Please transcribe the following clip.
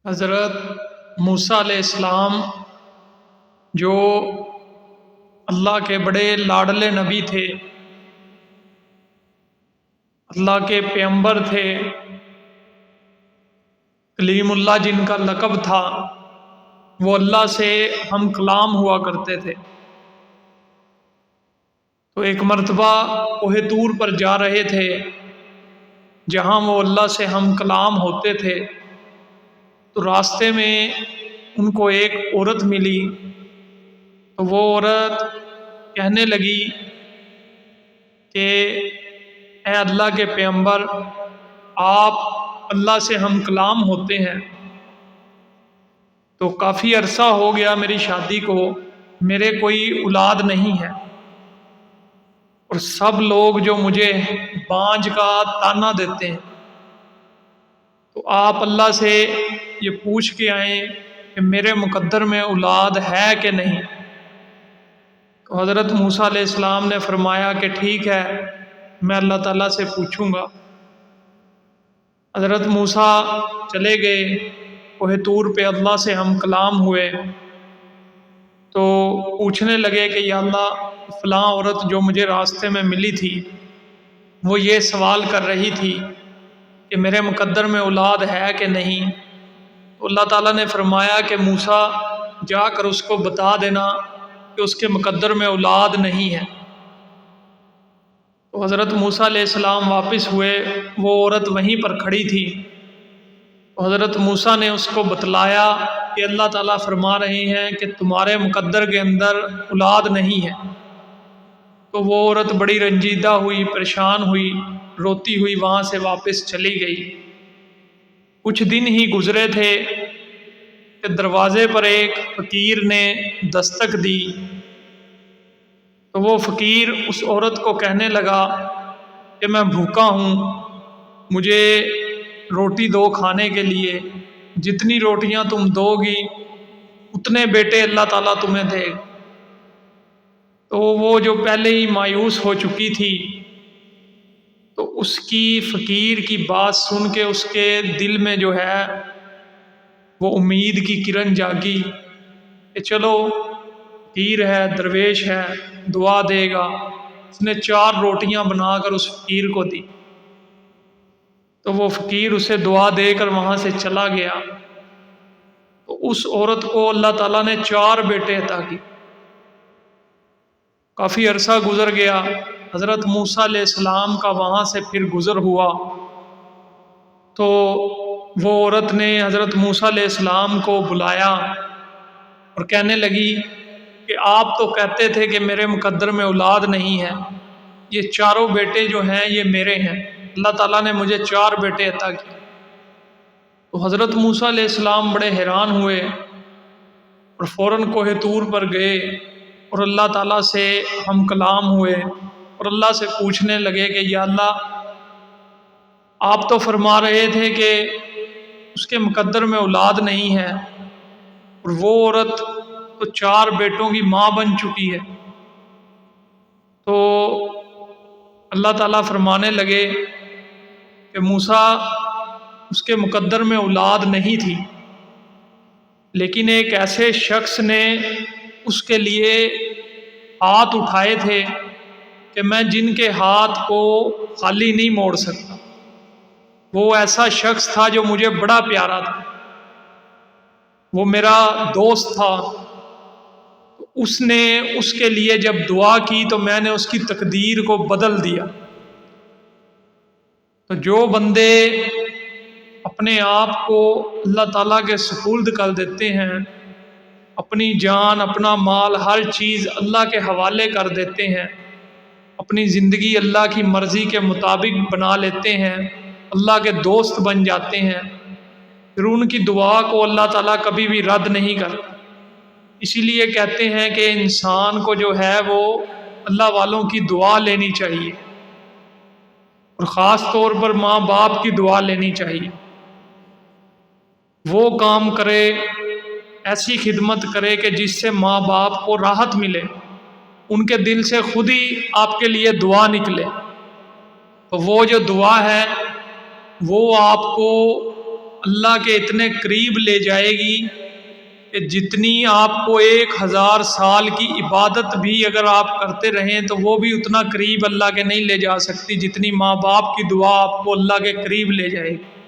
حضرت موسیٰ علیہ السلام جو اللہ کے بڑے لاڈلے نبی تھے، اللہ کے پیغمبر تھے، کلیم اللہ جن کا لقب تھا، وہ اللہ سے ہم کلام ہوا کرتے تھے۔ تو ایک مرتبہ کوہ طور پر جا رہے تھے جہاں وہ اللہ سے ہم کلام ہوتے تھے، تو راستے میں ان کو ایک عورت ملی۔ تو وہ عورت کہنے لگی کہ اے اللہ کے پیغمبر، آپ اللہ سے ہم کلام ہوتے ہیں، تو کافی عرصہ ہو گیا میری شادی کو، میرے کوئی اولاد نہیں ہے، اور سب لوگ جو مجھے بانجھ کا تانا دیتے ہیں، تو آپ اللہ سے یہ پوچھ کے آئیں کہ میرے مقدر میں اولاد ہے کہ نہیں۔ تو حضرت موسیٰ علیہ السلام نے فرمایا کہ ٹھیک ہے، میں اللہ تعالیٰ سے پوچھوں گا۔ حضرت موسیٰ چلے گئے کوہ طور پہ، اللہ سے ہم کلام ہوئے، تو پوچھنے لگے کہ یا اللہ، فلاں عورت جو مجھے راستے میں ملی تھی وہ یہ سوال کر رہی تھی کہ میرے مقدر میں اولاد ہے کہ نہیں۔ تو اللہ تعالیٰ نے فرمایا کہ موسیٰ جا کر اس کو بتا دینا کہ اس کے مقدر میں اولاد نہیں ہے۔ تو حضرت موسیٰ علیہ السلام واپس ہوئے، وہ عورت وہیں پر کھڑی تھی۔ تو حضرت موسیٰ نے اس کو بتلایا کہ اللہ تعالیٰ فرما رہے ہیں کہ تمہارے مقدر کے اندر اولاد نہیں ہے۔ تو وہ عورت بڑی رنجیدہ ہوئی، پریشان ہوئی، روتی ہوئی وہاں سے واپس چلی گئی۔ کچھ دن ہی گزرے تھے کہ دروازے پر ایک فقیر نے دستک دی۔ تو وہ فقیر اس عورت کو کہنے لگا کہ میں بھوکا ہوں، مجھے روٹی دو کھانے کے لیے، جتنی روٹیاں تم دو گی اتنے بیٹے اللہ تعالیٰ تمہیں دے گا۔ تو وہ جو پہلے ہی مایوس ہو چکی تھی، تو اس کی فقیر کی بات سن کے اس کے دل میں جو ہے وہ امید کی کرن جاگی کہ چلو فقیر ہے، درویش ہے، دعا دے گا۔ اس نے 4 روٹیاں بنا کر اس فقیر کو دی۔ تو وہ فقیر اسے دعا دے کر وہاں سے چلا گیا۔ تو اس عورت کو اللہ تعالیٰ نے 4 بیٹے عطا کی۔ کافی عرصہ گزر گیا، حضرت موسیٰ علیہ السلام کا وہاں سے پھر گزر ہوا۔ تو وہ عورت نے حضرت موسیٰ علیہ السلام کو بلایا اور کہنے لگی کہ آپ تو کہتے تھے کہ میرے مقدر میں اولاد نہیں ہے، یہ 4 بیٹے جو ہیں یہ میرے ہیں، اللہ تعالیٰ نے مجھے 4 بیٹے عطا کیے۔ تو حضرت موسیٰ علیہ السلام بڑے حیران ہوئے اور فوراً کوہ طور پر گئے اور اللہ تعالیٰ سے ہم کلام ہوئے اور اللہ سے پوچھنے لگے کہ یا اللہ، آپ تو فرما رہے تھے کہ اس کے مقدر میں اولاد نہیں ہے، اور وہ عورت تو 4 بیٹوں کی ماں بن چکی ہے۔ تو اللہ تعالیٰ فرمانے لگے کہ موسیٰ، اس کے مقدر میں اولاد نہیں تھی، لیکن ایک ایسے شخص نے اس کے لیے ہاتھ اٹھائے تھے کہ میں جن کے ہاتھ کو خالی نہیں موڑ سکتا۔ وہ ایسا شخص تھا جو مجھے بڑا پیارا تھا، وہ میرا دوست تھا۔ اس نے اس کے لیے جب دعا کی تو میں نے اس کی تقدیر کو بدل دیا۔ تو جو بندے اپنے آپ کو اللہ تعالیٰ کے سپرد کر دیتے ہیں، اپنی جان، اپنا مال، ہر چیز اللہ کے حوالے کر دیتے ہیں، اپنی زندگی اللہ کی مرضی کے مطابق بنا لیتے ہیں، اللہ کے دوست بن جاتے ہیں، پھر ان کی دعا کو اللہ تعالیٰ کبھی بھی رد نہیں کرتا۔ اسی لیے کہتے ہیں کہ انسان کو جو ہے وہ اللہ والوں کی دعا لینی چاہیے، اور خاص طور پر ماں باپ کی دعا لینی چاہیے۔ وہ کام کرے، ایسی خدمت کرے کہ جس سے ماں باپ کو راحت ملے، ان کے دل سے خود ہی آپ کے لیے دعا نکلے۔ تو وہ جو دعا ہے وہ آپ کو اللہ کے اتنے قریب لے جائے گی کہ جتنی آپ کو 1000 سال کی عبادت بھی اگر آپ کرتے رہیں تو وہ بھی اتنا قریب اللہ کے نہیں لے جا سکتی جتنی ماں باپ کی دعا آپ کو اللہ کے قریب لے جائے گی۔